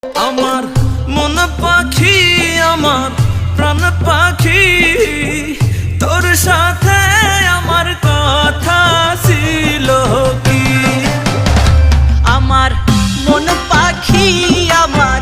আমার মন পাখি, আমার প্রাণ পাখি, তোর সাথে আমার কথা ছিল কি? আমার মন পাখি, আমার